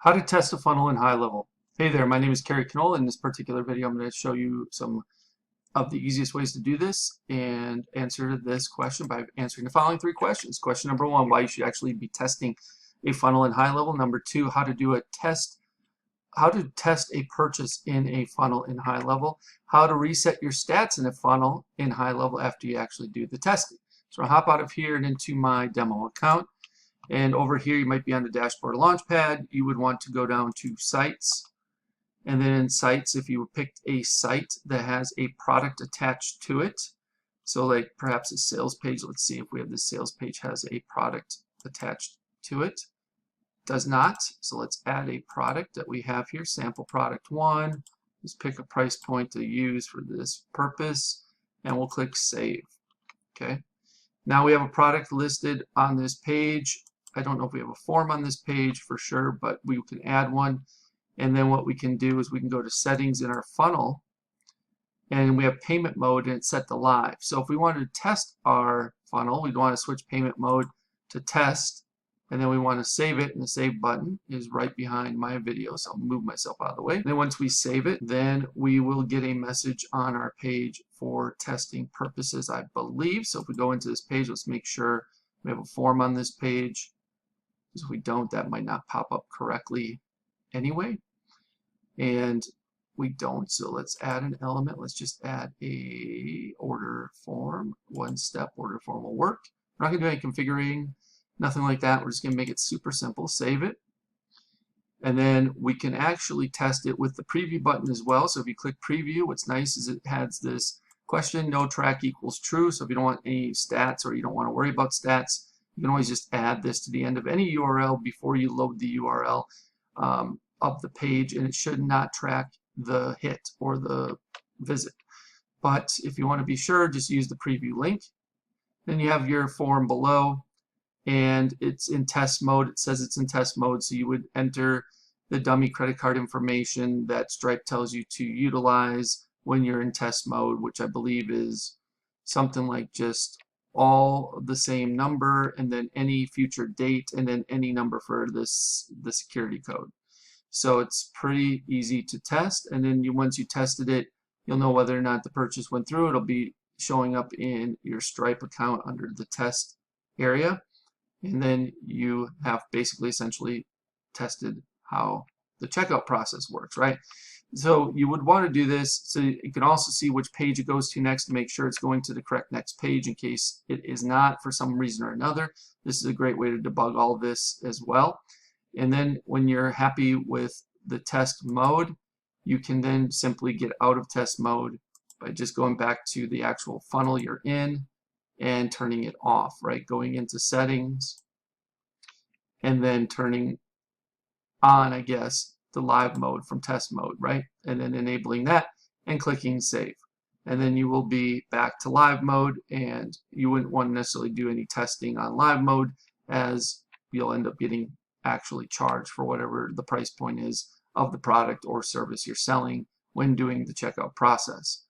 How to test a funnel in HighLevel. Hey there, my name is Kerry. In this particular video, I'm going to show you some of the easiest ways to do this and answer this question by answering the following three questions. Question number one, why you should actually be testing a funnel in HighLevel. Number two, how to test a purchase in a funnel in HighLevel. How to reset your stats in a funnel in HighLevel after you actually do the testing. So I'll hop out of here and into my demo account. And over here, you might be on the dashboard Launchpad. You would want to go down to Sites. And then in Sites, if you picked a site that has a product attached to it, so like perhaps a sales page, let's see if we have this sales page has a product attached to it. Does not. So let's add a product that we have here, sample product 1. Let's pick a price point to use for this purpose, and we'll click Save. Okay. Now we have a product listed on this page. I don't know if we have a form on this page for sure, but we can add one. And then what we can do is we can go to settings in our funnel, and we have payment mode, and it's set to live. So if we wanted to test our funnel, we'd want to switch payment mode to test, and then we want to save it, and the save button is right behind my video, so I'll move myself out of the way. And then once we save it, then we will get a message on our page for testing purposes, I believe. So if we go into this page, let's make sure we have a form on this page. Because if we don't, that might not pop up correctly anyway. And we don't, so let's add an element. Let's just add a order form. One-step order form will work. We're not going to do any configuring, nothing like that. We're just going to make it super simple. Save it. And then we can actually test it with the preview button as well. So if you click preview, what's nice is it has this question, no track equals true. So if you don't want any stats or you don't want to worry about stats, you can always just add this to the end of any URL before you load the URL of the page, and it should not track the hit or the visit. But if you want to be sure, just use the preview link. Then you have your form below, and it's in test mode. It says it's in test mode, so you would enter the dummy credit card information that Stripe tells you to utilize when you're in test mode, which I believe is something like just all the same number and then any future date and then any number for the security code. So it's pretty easy to test, and then once you tested it, you'll know whether or not the purchase went through. It'll be showing up in your Stripe account under the test area, and then you have basically essentially tested how the checkout process works, right? So you would want to do this so you can also see which page it goes to next to make sure it's going to the correct next page in case it is not for some reason or another. This is a great way to debug all of this as well. And then when you're happy with the test mode, you can then simply get out of test mode by just going back to the actual funnel you're in and turning it off, right? Going into settings and then turning on, I guess, the live mode from test mode, right? And then enabling that and clicking save. And then you will be back to live mode, and you wouldn't want to necessarily do any testing on live mode, as you'll end up getting actually charged for whatever the price point is of the product or service you're selling when doing the checkout process.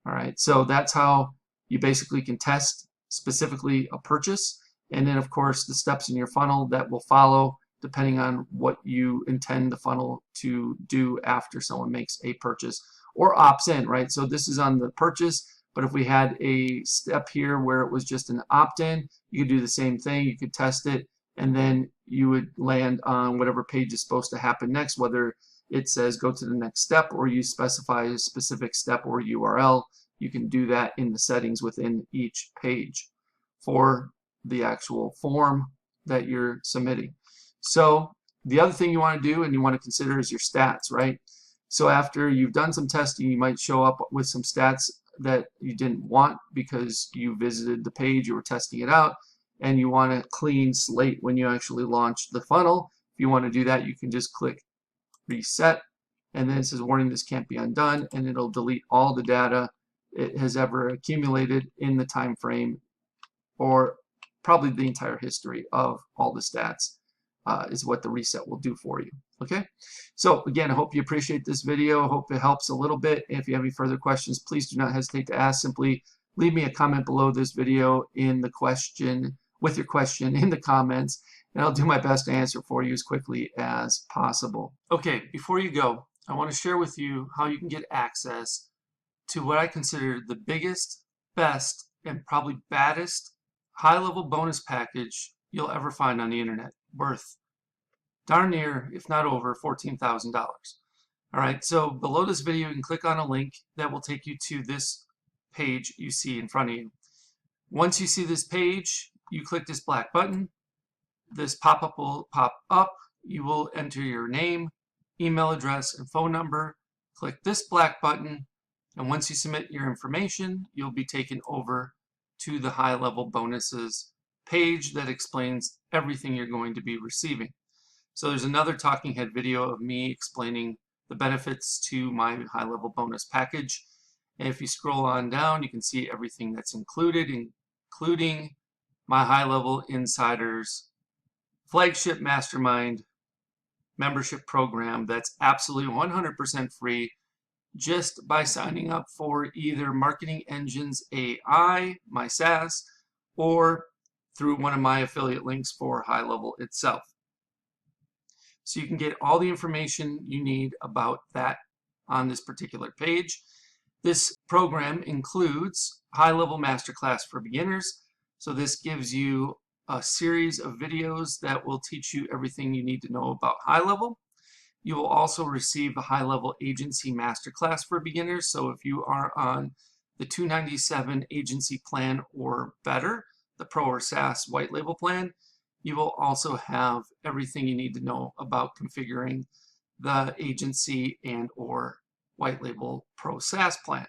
All right, so that's how you basically can test specifically a purchase, and then of course the steps in your funnel that will follow depending on what you intend the funnel to do after someone makes a purchase or opts in, right? So this is on the purchase, but if we had a step here where it was just an opt-in, you could do the same thing. You could test it, and then you would land on whatever page is supposed to happen next, whether it says go to the next step or you specify a specific step or URL. You can do that in the settings within each page for the actual form that you're submitting. So the other thing you want to do and you want to consider is your stats, right? So after you've done some testing, you might show up with some stats that you didn't want because you visited the page, you were testing it out, and you want a clean slate when you actually launch the funnel. If you want to do that, you can just click reset, and then it says warning, this can't be undone, and it'll delete all the data it has ever accumulated in the time frame, or probably the entire history of all the stats. Is what the reset will do for you. Okay, so again, I hope you appreciate this video. I hope it helps a little bit. If you have any further questions, please do not hesitate to ask. Simply leave me a comment below this video in the question with your question in the comments, and I'll do my best to answer for you as quickly as possible. Okay, before you go, I want to share with you how you can get access to what I consider the biggest, best, and probably baddest high-level bonus package you'll ever find on the internet, worth darn near, if not over, $14,000. All right, so below this video, you can click on a link that will take you to this page you see in front of you. Once you see this page, you click this black button. This pop-up will pop up. You will enter your name, email address, and phone number. Click this black button, and once you submit your information, you'll be taken over to the high-level bonuses page that explains everything you're going to be receiving. So there's another talking head video of me explaining the benefits to my high-level bonus package. And if you scroll on down, you can see everything that's included, including my high-level insiders flagship mastermind membership program that's absolutely 100% free just by signing up for either Marketing Engines A.I, my SaaS, or through one of my affiliate links for HighLevel itself. So you can get all the information you need about that on this particular page. This program includes high-level masterclass for beginners. So this gives you a series of videos that will teach you everything you need to know about high-level. You will also receive a high-level agency masterclass for beginners. So if you are on the $297 agency plan or better, the Pro or SaaS white label plan, you will also have everything you need to know about configuring the agency and or white label Pro SaaS plan.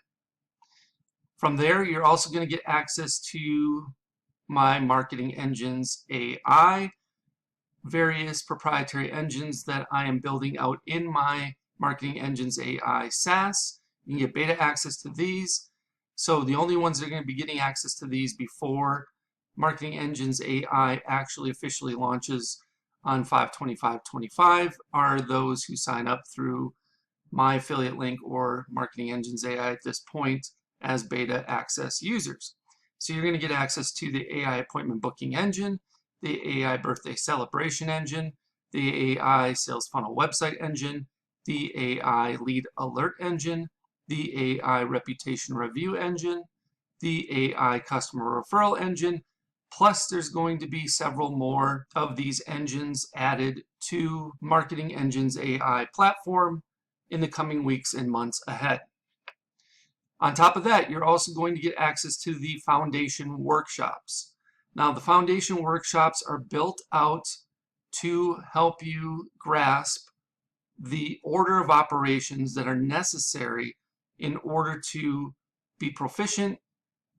From there, you're also going to get access to my Marketing Engines AI, various proprietary engines that I am building out in my Marketing Engines AI SaaS. You can get beta access to these. So the only ones that are going to be getting access to these before Marketing Engines AI actually officially launches on 5/25/25 are those who sign up through my affiliate link or Marketing Engines AI at this point as beta access users. So you're going to get access to the AI appointment booking engine, the AI birthday celebration engine, the AI sales funnel website engine, the AI lead alert engine, the AI reputation review engine, the AI customer referral engine, plus there's going to be several more of these engines added to Marketing Engines AI platform in the coming weeks and months ahead. On top of that, you're also going to get access to the foundation workshops. Now, the foundation workshops are built out to help you grasp the order of operations that are necessary in order to be proficient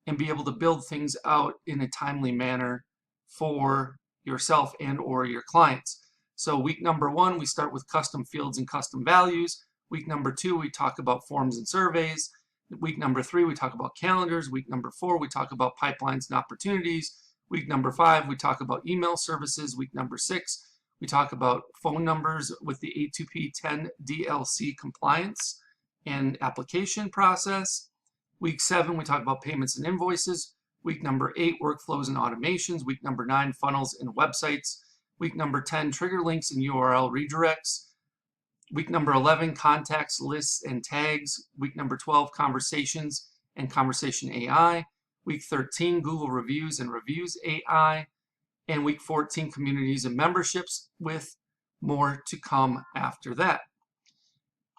and be able to build things out in a timely manner for yourself and or your clients. So week number 1, we start with custom fields and custom values. Week number 2, we talk about forms and surveys. Week number 3, we talk about calendars. Week number 4, we talk about pipelines and opportunities. Week number 5, we talk about email services. Week number 6, we talk about phone numbers with the A2P10 DLC compliance and application process. Week 7, we talk about payments and invoices. Week number 8, workflows and automations. Week number 9, funnels and websites. Week number 10, trigger links and URL redirects. Week number 11, contacts, lists, and tags. Week number 12, conversations and conversation AI. Week 13, Google reviews and reviews AI. And week 14, communities and memberships, with more to come after that.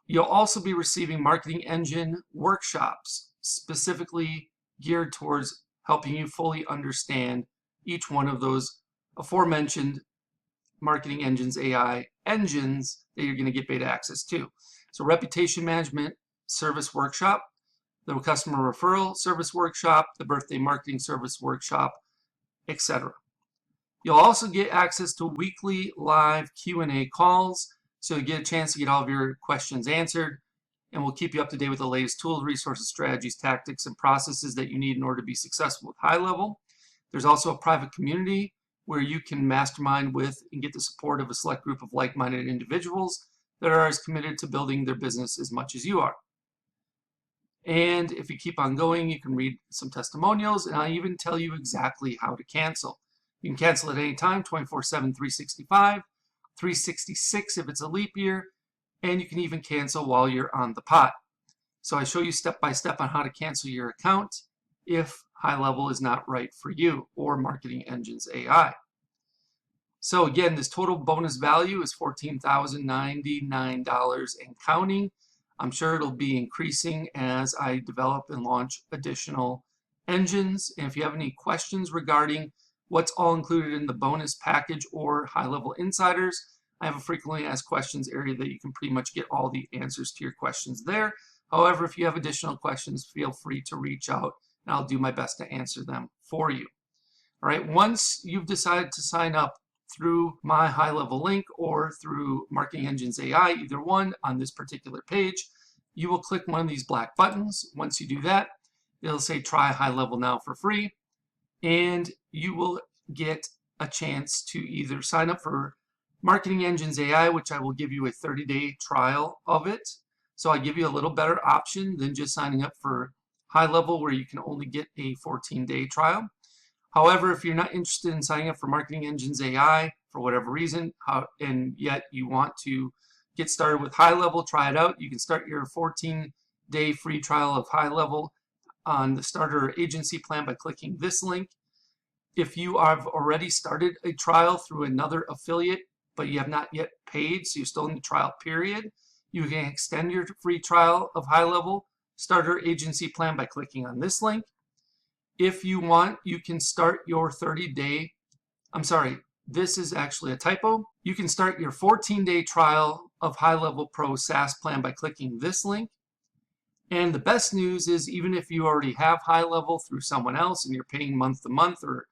You'll also be receiving marketing engine workshops specifically geared towards helping you fully understand each one of those aforementioned Marketing Engines AI engines that you're going to get beta access to. So reputation management service workshop, the customer referral service workshop, the birthday marketing service workshop, etc. You'll also get access to weekly live Q&A calls, so you get a chance to get all of your questions answered, and we'll keep you up to date with the latest tools, resources, strategies, tactics, and processes that you need in order to be successful with HighLevel. There's also a private community where you can mastermind with and get the support of a select group of like-minded individuals that are as committed to building their business as much as you are. And if you keep on going, you can read some testimonials, and I'll even tell you exactly how to cancel. You can cancel at any time, 24/7, 365, 366 if it's a leap year, and you can even cancel while you're on the pot. So I show you step by step on how to cancel your account if HighLevel is not right for you, or Marketing Engines AI. So again, this total bonus value is $14,099 and counting. I'm sure it'll be increasing as I develop and launch additional engines. And if you have any questions regarding what's all included in the bonus package or HighLevel Insiders, I have a frequently asked questions area that you can pretty much get all the answers to your questions there. However, if you have additional questions, feel free to reach out and I'll do my best to answer them for you. All right, once you've decided to sign up through my HighLevel link or through Marketing Engines AI, either one on this particular page, you will click one of these black buttons. Once you do that, it'll say try HighLevel now for free, and you will get a chance to either sign up for Marketing Engines AI, which I will give you a 30-day trial of it. So I give you a little better option than just signing up for HighLevel, where you can only get a 14-day trial. However, if you're not interested in signing up for Marketing Engines AI for whatever reason, and yet you want to get started with HighLevel, try it out, you can start your 14-day free trial of HighLevel on the starter agency plan by clicking this link. If you have already started a trial through another affiliate, but you have not yet paid, so you're still in the trial period, you can extend your free trial of HighLevel starter agency plan by clicking on this link. If you want, you can start your 30-day, this is actually a typo. You can start your 14-day trial of HighLevel Pro SaaS plan by clicking this link. And the best news is, even if you already have HighLevel through someone else and you're paying month to month or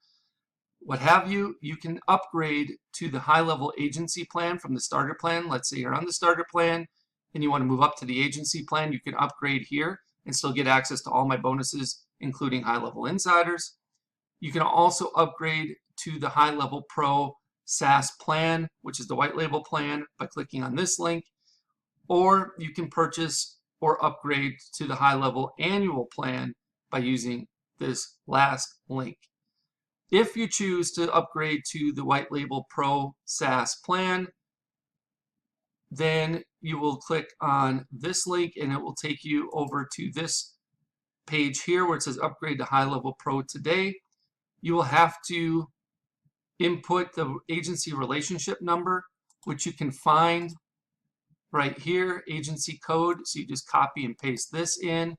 what have you, you can upgrade to the HighLevel agency plan from the starter plan. Let's say you're on the starter plan and you want to move up to the agency plan, you can upgrade here and still get access to all my bonuses, including HighLevel Insiders. You can also upgrade to the HighLevel Pro SaaS plan, which is the white label plan, by clicking on this link. Or you can purchase or upgrade to the HighLevel annual plan by using this last link. If you choose to upgrade to the white label Pro SaaS plan, then you will click on this link and it will take you over to this page here where it says upgrade to HighLevel Pro today. You will have to input the agency relationship number, which you can find right here, agency code. So you just copy and paste this in.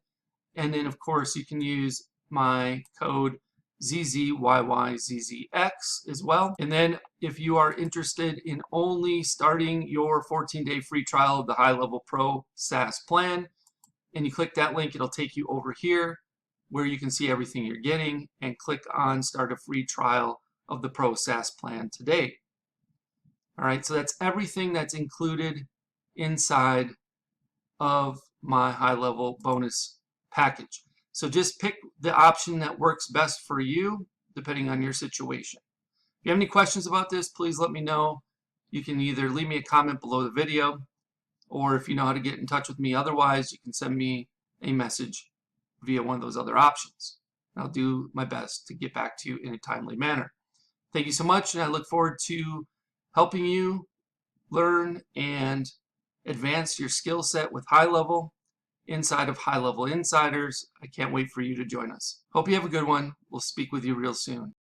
And then of course you can use my code ZZYYZZX as well. And then if you are interested in only starting your 14-day free trial of the HighLevel Pro SaaS plan, and you click that link, it'll take you over here where you can see everything you're getting and click on start a free trial of the Pro SaaS plan today. All right, so that's everything that's included inside of my HighLevel bonus package. So just pick the option that works best for you, depending on your situation. If you have any questions about this, please let me know. You can either leave me a comment below the video, or if you know how to get in touch with me otherwise, you can send me a message via one of those other options. I'll do my best to get back to you in a timely manner. Thank you so much, and I look forward to helping you learn and advance your skill set with HighLevel inside of HighLevel Insiders. I can't wait for you to join us. Hope you have a good one. We'll speak with you real soon.